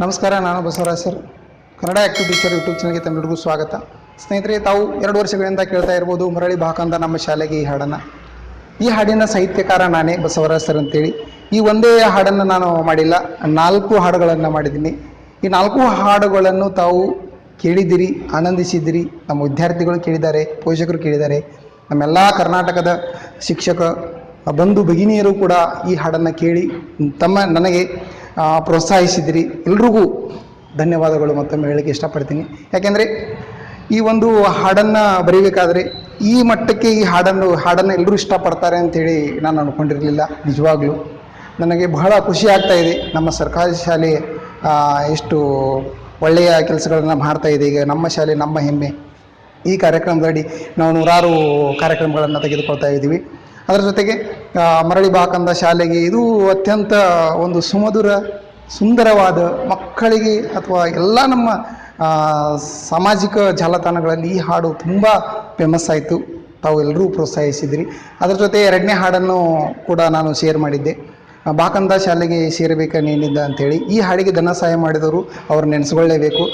ನಮಸ್ಕಾರ, ನಾನು Basavaraj sir. Kannada active teacher YouTube ಚಾನಲ್ಗೆ ತಮ್ಮೆಲ್ಲರಿಗೂ ಸ್ವಾಗತ. ಸ್ನೇಹಿತರೆ, ತಾವು 2 ವರ್ಷಗಳಿಂದ ಕೇಳ್ತಾ ಇರ್ಬೋದು ಮರಳಿ ಬಾಕಂದ ನಮ್ಮ ಶಾಲೆಗೆ ಈ ಹಾಡನ್ನು. ಈ ಹಾಡಿನ ಸಾಹಿತ್ಯಕಾರ ನಾನೇ, ಬಸವರಾಜ್ ಸರ್ ಅಂತೇಳಿ. ಈ ಒಂದೇ ಹಾಡನ್ನು ನಾನು ಮಾಡಿಲ್ಲ, 4 ಹಾಡುಗಳನ್ನು ಮಾಡಿದ್ದೀನಿ. ಈ 4 ಹಾಡುಗಳನ್ನು ತಾವು ಕೇಳಿದ್ದೀರಿ, ಆನಂದಿಸಿದ್ದೀರಿ. ನಮ್ಮ ವಿದ್ಯಾರ್ಥಿಗಳು ಕೇಳಿದ್ದಾರೆ, ಪೋಷಕರು ಕೇಳಿದ್ದಾರೆ, ನಮ್ಮೆಲ್ಲ ಕರ್ನಾಟಕದ ಶಿಕ್ಷಕ ಬಂಧು ಭಗಿನಿಯರು ಕೂಡ ಈ ಹಾಡನ್ನು ಕೇಳಿ ನನಗೆ ಪ್ರೋತ್ಸಾಹಿಸಿದಿರಿ. ಎಲ್ರಿಗೂ ಧನ್ಯವಾದಗಳು ಮತ್ತೊಮ್ಮೆ ಹೇಳಲಿಕ್ಕೆ ಇಷ್ಟಪಡ್ತೀನಿ. ಯಾಕೆಂದರೆ ಈ ಒಂದು ಹಾಡನ್ನು ಬರೀಬೇಕಾದ್ರೆ ಈ ಮಟ್ಟಕ್ಕೆ ಈ ಹಾಡನ್ನು ಎಲ್ಲರೂ ಇಷ್ಟಪಡ್ತಾರೆ ಅಂಥೇಳಿ ನಾನು ಅಂದ್ಕೊಂಡಿರಲಿಲ್ಲ. ನಿಜವಾಗ್ಲೂ ನನಗೆ ಬಹಳ ಖುಷಿ ಆಗ್ತಾ ಇದೆ. ನಮ್ಮ ಸರ್ಕಾರಿ ಶಾಲೆ ಎಷ್ಟು ಒಳ್ಳೆಯ ಕೆಲಸಗಳನ್ನು ಮಾಡ್ತಾ ಇದೆ. ಈಗ ನಮ್ಮ ಶಾಲೆ ನಮ್ಮ ಹೆಮ್ಮೆ ಈ ಕಾರ್ಯಕ್ರಮದಡಿ ನಾವು 100 ಕಾರ್ಯಕ್ರಮಗಳನ್ನು ತೆಗೆದುಕೊಳ್ತಾ ಇದ್ದೀವಿ. ಅದರ ಜೊತೆಗೆ ಮರಳಿ ಬಾಕಂದ ಶಾಲೆಗೆ ಇದು ಅತ್ಯಂತ ಒಂದು ಸುಂದರವಾದ ಮಕ್ಕಳಿಗೆ ಅಥವಾ ಎಲ್ಲ ನಮ್ಮ ಸಾಮಾಜಿಕ ಜಾಲತಾಣಗಳಲ್ಲಿ ಈ ಹಾಡು ತುಂಬ ಫೇಮಸ್ ಆಯಿತು. ತಾವು ಎಲ್ಲರೂ ಪ್ರೋತ್ಸಾಹಿಸಿದಿರಿ. ಅದರ ಜೊತೆ 2ನೇ ಹಾಡನ್ನು ಕೂಡ ನಾನು ಶೇರ್ ಮಾಡಿದ್ದೆ, ಬಾಕಂದ ಶಾಲೆಗೆ ಸೇರಬೇಕ ನೀನಿದ್ದ ಅಂಥೇಳಿ. ಈ ಹಾಡಿಗೆ ಧನ ಸಹಾಯ ಮಾಡಿದವರು ಅವ್ರು ನೆನೆಸ್ಕೊಳ್ಳೇಬೇಕು.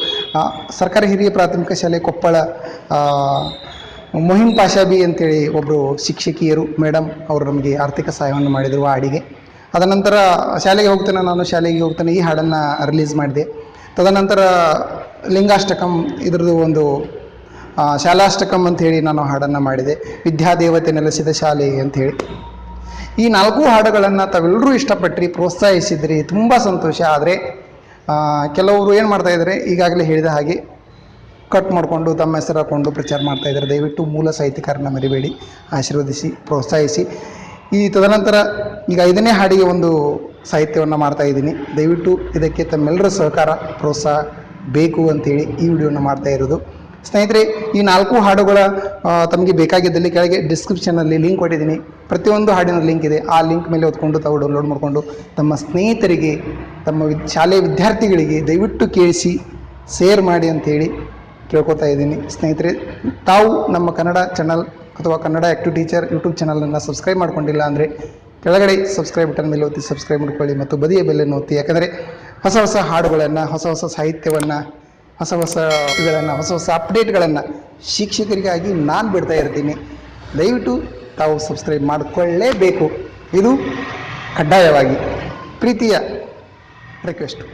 ಸರ್ಕಾರಿ ಹಿರಿಯ ಪ್ರಾಥಮಿಕ ಶಾಲೆ ಕೊಪ್ಪಳ ಮೊಹಿನ್ ಪಾಷಾಬಿ ಅಂತೇಳಿ ಒಬ್ಬರು ಶಿಕ್ಷಕಿಯರು ಮೇಡಮ್ ಅವರು ನಮಗೆ ಆರ್ಥಿಕ ಸಹಾಯವನ್ನು ಮಾಡಿದರು ಆ ಹಾಡಿಗೆ. ಅದನಂತರ ಶಾಲೆಗೆ ಹೋಗ್ತಾನೆ ಈ ಹಾಡನ್ನು ರಿಲೀಸ್ ಮಾಡಿದೆ. ತದನಂತರ ಲಿಂಗಾಷ್ಟಕಂ ಇದ್ರದ್ದು ಒಂದು ಶಾಲಾಷ್ಟಕಂ ಅಂಥೇಳಿ ನಾನು ಹಾಡನ್ನು ಮಾಡಿದೆ, ವಿದ್ಯಾದೇವತೆ ನೆಲೆಸಿದ ಶಾಲೆ ಅಂಥೇಳಿ. ಈ 4 ಹಾಡುಗಳನ್ನು ತಾವೆಲ್ಲರೂ ಇಷ್ಟಪಟ್ಟರಿ, ಪ್ರೋತ್ಸಾಹಿಸಿದ್ರಿ, ತುಂಬ ಸಂತೋಷ. ಆದರೆ ಕೆಲವರು ಏನು ಮಾಡ್ತಾಯಿದ್ದಾರೆ, ಈಗಾಗಲೇ ಹೇಳಿದ ಹಾಗೆ ಕಟ್ ಮಾಡಿಕೊಂಡು ತಮ್ಮ ಹೆಸರು ಹಾಕ್ಕೊಂಡು ಪ್ರಚಾರ ಮಾಡ್ತಾಯಿದ್ದಾರೆ. ದಯವಿಟ್ಟು ಮೂಲ ಸಾಹಿತ್ಯಕಾರನ ಮರಿಬೇಡಿ, ಆಶೀರ್ವದಿಸಿ, ಪ್ರೋತ್ಸಾಹಿಸಿ. ತದನಂತರ ಈಗ 5ನೇ ಹಾಡಿಗೆ ಒಂದು ಸಾಹಿತ್ಯವನ್ನು ಮಾಡ್ತಾಯಿದ್ದೀನಿ. ದಯವಿಟ್ಟು ಇದಕ್ಕೆ ತಮ್ಮೆಲ್ಲರ ಸಹಕಾರ ಪ್ರೋತ್ಸಾಹ ಬೇಕು ಅಂಥೇಳಿ ಈ ವಿಡಿಯೋನ ಮಾಡ್ತಾ ಇರೋದು. ಸ್ನೇಹಿತರೆ, ಈ 4 ಹಾಡುಗಳ ತಮಗೆ ಬೇಕಾಗಿದ್ದಲ್ಲಿ ಕೆಳಗೆ ಡಿಸ್ಕ್ರಿಪ್ಷನಲ್ಲಿ ಲಿಂಕ್ ಕೊಟ್ಟಿದ್ದೀನಿ. ಪ್ರತಿಯೊಂದು ಹಾಡಿನ ಲಿಂಕ್ ಇದೆ. ಆ ಲಿಂಕ್ ಮೇಲೆ ಹೊತ್ಕೊಂಡು ತಾವು ಡೌನ್ಲೋಡ್ ಮಾಡಿಕೊಂಡು ತಮ್ಮ ಸ್ನೇಹಿತರಿಗೆ, ತಮ್ಮ ಶಾಲೆಯ ವಿದ್ಯಾರ್ಥಿಗಳಿಗೆ ದಯವಿಟ್ಟು ಕೇಳಿಸಿ ಶೇರ್ ಮಾಡಿ ಅಂಥೇಳಿ ಕೇಳ್ಕೊತಾ ಇದ್ದೀನಿ. ಸ್ನೇಹಿತರೆ, ತಾವು ನಮ್ಮ ಕನ್ನಡ ಚಾನಲ್ ಅಥವಾ ಕನ್ನಡ ಆ್ಯಕ್ಟಿವ್ ಟೀಚರ್ ಯೂಟ್ಯೂಬ್ ಚಾನಲನ್ನು ಸಬ್ಸ್ಕ್ರೈಬ್ ಮಾಡ್ಕೊಂಡಿಲ್ಲ ಅಂದರೆ ಕೆಳಗಡೆ ಸಬ್ಸ್ಕ್ರೈಬ್ ಬಟನ್ ಮೇಲೆ ಒತ್ತಿ ಸಬ್ಸ್ಕ್ರೈಬ್ ಮಾಡ್ಕೊಳ್ಳಿ ಮತ್ತು ಬದಿಯ ಬೆಲ್ಲನ್ನು ಒತ್ತಿ. ಯಾಕಂದರೆ ಹೊಸ ಹಾಡುಗಳನ್ನು, ಹೊಸ ಸಾಹಿತ್ಯವನ್ನು, ಹೊಸ ಅಪ್ಡೇಟ್ಗಳನ್ನು ಶಿಕ್ಷಕರಿಗಾಗಿ ನಾನು ಬಿಡ್ತಾ ಇರ್ತೀನಿ. ದಯವಿಟ್ಟು ತಾವು ಸಬ್ಸ್ಕ್ರೈಬ್ ಮಾಡಿಕೊಳ್ಳೇಬೇಕು. ಇದು ಕಡ್ಡಾಯವಾಗಿ ಪ್ರೀತಿಯ ರಿಕ್ವೆಸ್ಟು.